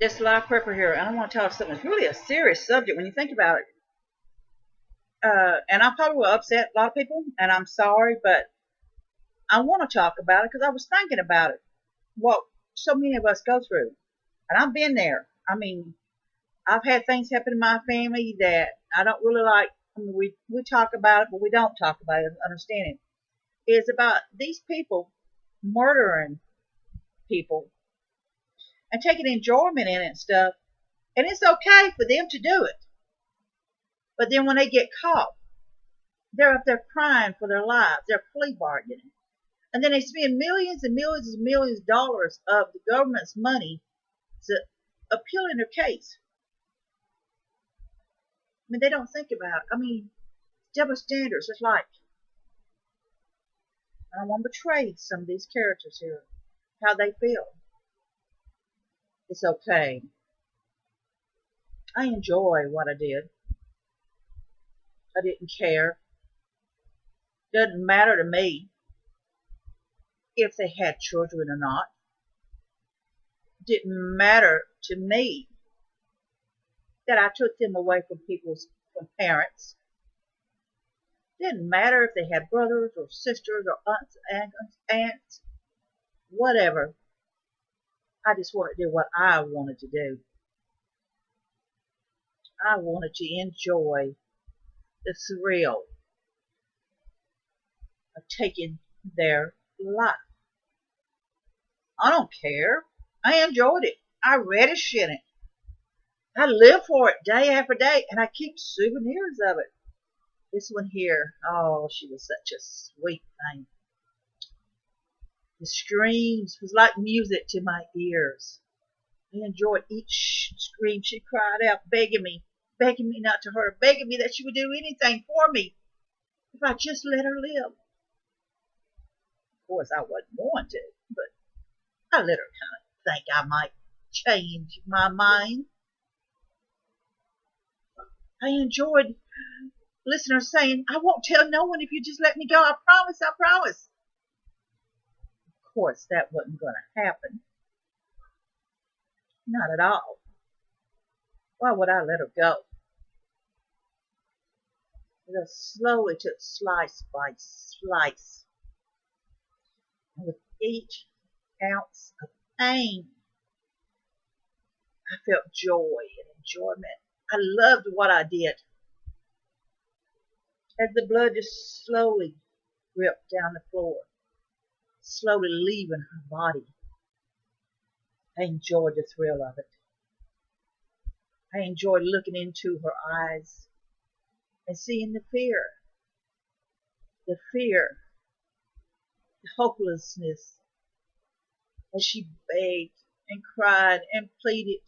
It's live prepper here, and I want to talk something that's really a serious subject when you think about it. And I probably will upset a lot of people, and I'm sorry, but I want to talk about it because I was thinking about it. What so many of us go through, and I've been there. I mean, I've had things happen in my family that I don't really like. I mean, we talk about it, but we don't talk about it. Understand it? It's about these people murdering people and taking enjoyment in it and stuff, and it's okay for them to do it. But then when they get caught, they're up there crying for their lives. They're plea bargaining. And then they spend millions and millions and millions of dollars of the government's money to appeal in their case. I mean, they don't think about it. I mean, double standards. It's like, I don't want to betray some of these characters here, how they feel. It's okay. I enjoy what I did. I didn't care. Doesn't matter to me if they had children or not. Didn't matter to me that I took them away from parents. Didn't matter if they had brothers or sisters or aunts, whatever. I just wanted to do what I wanted to do. I wanted to enjoy the thrill of taking their life. I don't care. I enjoyed it. I relished in it. I live for it day after day, and I keep souvenirs of it. This one here, oh, she was such a sweet thing. The screams was like music to my ears. I enjoyed each scream. She cried out, begging me not to hurt her, begging me that she would do anything for me if I just let her live. Of course, I wasn't going to, but I let her kind of think I might change my mind. I enjoyed listeners saying, I won't tell no one if you just let me go. I promise, I promise. Of course, that wasn't going to happen. Not at all. Why would I let her go? I slowly took slice by slice. And with each ounce of pain, I felt joy and enjoyment. I loved what I did. As the blood just slowly dripped down the floor, slowly leaving her body, I enjoyed the thrill of it. I enjoyed looking into her eyes and seeing the fear, the hopelessness as she begged and cried and pleaded.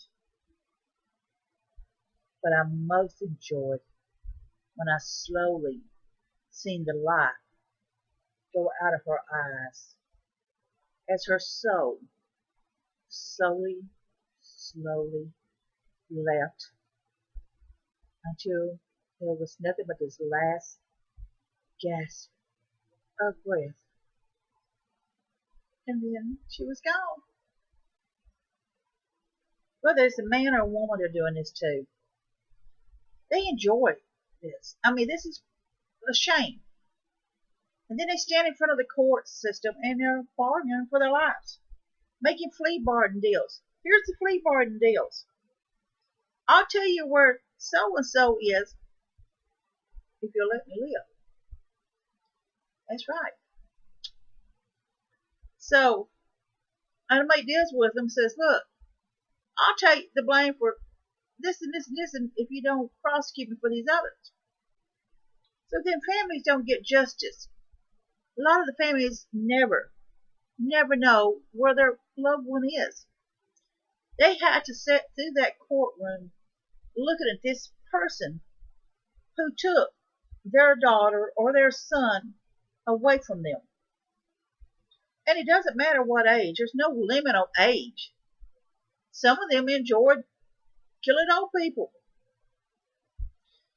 But I most enjoyed when I slowly seen the light go out of her eyes as her soul slowly left until there was nothing but this last gasp of breath. And then she was gone. Whether it's a man or a woman, they're doing this too. They enjoy this. I mean, this is a shame. And then they stand in front of the court system and they're bargaining for their lives, making flea bargain deals. Here's the flea bargain deals. I'll tell you where so and so is if you'll let me live. That's right. So I make deals with them. Says, look, I'll take the blame for this and this and this, and if you don't prosecute me for these others. So then families don't get justice. A lot of the families never know where their loved one is. They had to sit through that courtroom looking at this person who took their daughter or their son away from them. And it doesn't matter what age. There's no limit on age. Some of them enjoyed killing old people.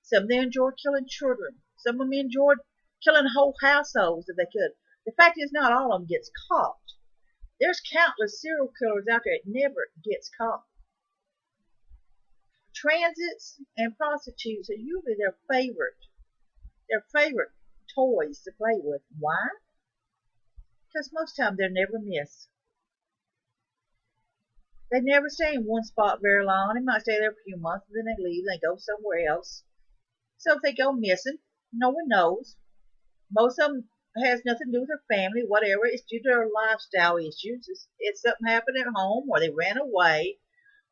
Some of them enjoyed killing children. Some of them enjoyed killing whole households if they could. The fact is, not all of them gets caught. There's countless serial killers out there that never gets caught. Transits and prostitutes are usually their favorite toys to play with. Why? Because most of the time they're never missed. They never stay in one spot very long. They might stay there for a few months, and then they leave. They go somewhere else. So if they go missing, no one knows. Most of them has nothing to do with their family, whatever. It's due to their lifestyle issues. It's something happened at home, or they ran away,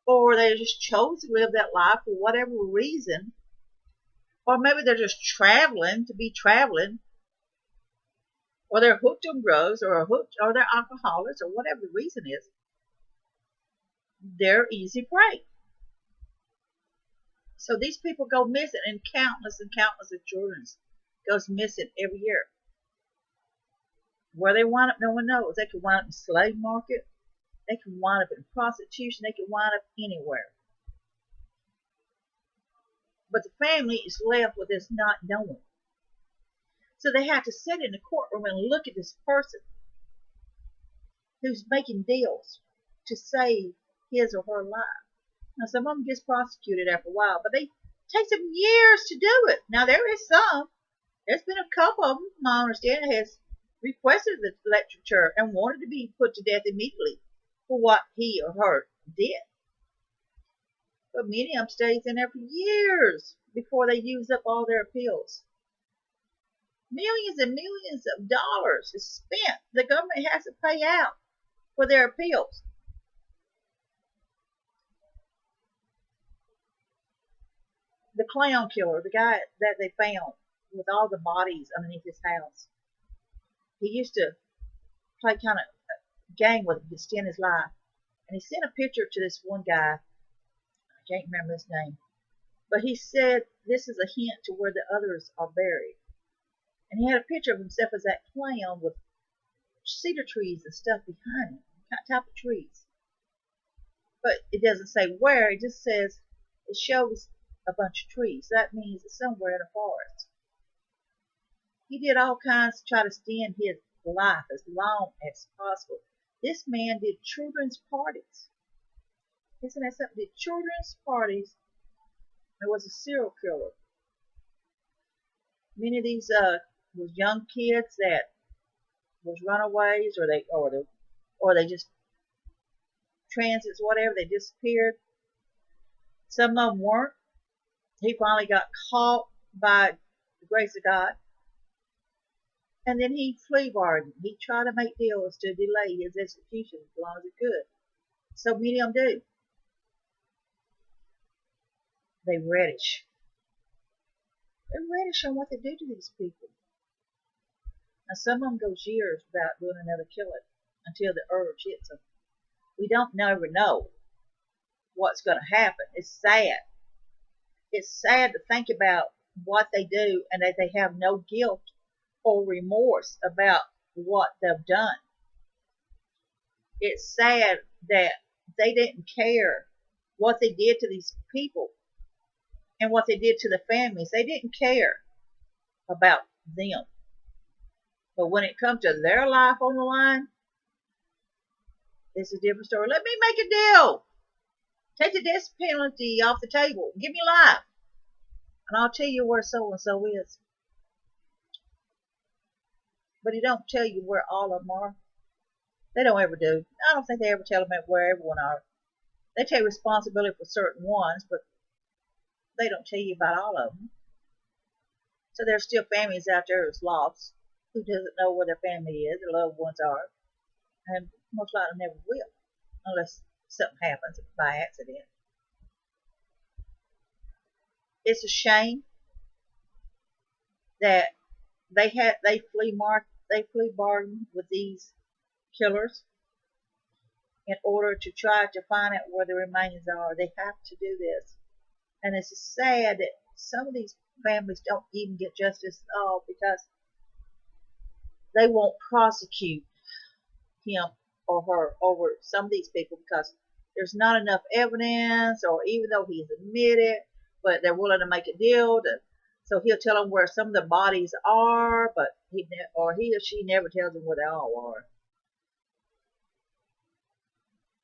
or they just chose to live that life for whatever reason, or maybe they're just traveling to be traveling, or they're hooked on drugs, or they're alcoholics, or whatever the reason is. They're easy prey. So these people go missing, and countless of children goes missing every year. Where they wind up, no one knows. They could wind up in the slave market. They can wind up in prostitution. They can wind up anywhere. But the family is left with this not knowing. So they have to sit in the courtroom and look at this person who's making deals to save his or her life. Now, some of them gets prosecuted after a while, but they take them years to do it. Now, there is some. There's been a couple of them, my understanding, has requested the electrocutor and wanted to be put to death immediately for what he or her did. But many of them stays in there for years before they use up all their appeals. Millions and millions of dollars is spent. The government has to pay out for their appeals. The clown killer, the guy that they found with all the bodies underneath his house, he used to play kind of game with him to extend his life. And he sent a picture to this one guy. I can't remember his name. But he said this is a hint to where the others are buried. And he had a picture of himself as that clown with cedar trees and stuff behind him, type of trees. But it doesn't say where. It just says, it shows a bunch of trees. That means it's somewhere in a forest. He did all kinds to try to extend his life as long as possible. This man did children's parties. Isn't that something? Did children's parties. It was a serial killer. Many of these was young kids that was runaways, or they just transits, whatever. They disappeared. Some of them weren't. He finally got caught by the grace of God. And then he flea bargained. He tried to make deals to delay his execution as long as he could. So many of them do. They reddish. They're reddish on what they do to these people. Now some of them goes years without doing another killing until the urge hits them. We don't never know what's going to happen. It's sad. It's sad to think about what they do and that they have no guilt or remorse about what they've done. It's sad that they didn't care what they did to these people and what they did to the families. They didn't care about them. But when it comes to their life on the line, it's a different story. Let me make a deal. Take the death penalty off the table. Give me life. And I'll tell you where so-and-so is. But he don't tell you where all of them are. They don't ever do. I don't think they ever tell them where everyone are. They take responsibility for certain ones, but they don't tell you about all of them. So there's still families out there who's lost, who doesn't know where their family is, their loved ones are, and most likely never will, unless something happens by accident. It's a shame that they flea bargain with these killers in order to try to find out where the remains are. They have to do this. And it's sad that some of these families don't even get justice at all because they won't prosecute him or her over some of these people because there's not enough evidence, or even though he's admitted, but they're willing to make a deal. So he'll tell them where some of the bodies are, but he or she never tells them where they all are.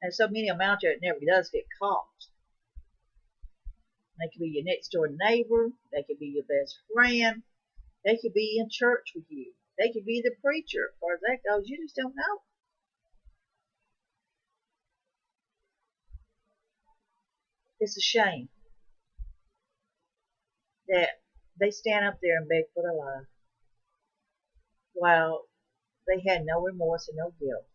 And so many of them out there, it never does get caught. They could be your next door neighbor. They could be your best friend. They could be in church with you. They could be the preacher. As far as that goes, you just don't know. It's a shame that they stand up there and beg for their life while they had no remorse and no guilt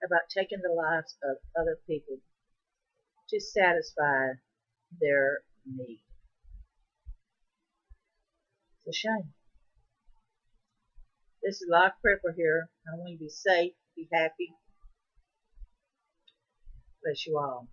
about taking the lives of other people to satisfy their need. It's a shame. This is Life Prepper here. I want you to be safe, be happy. Bless you all.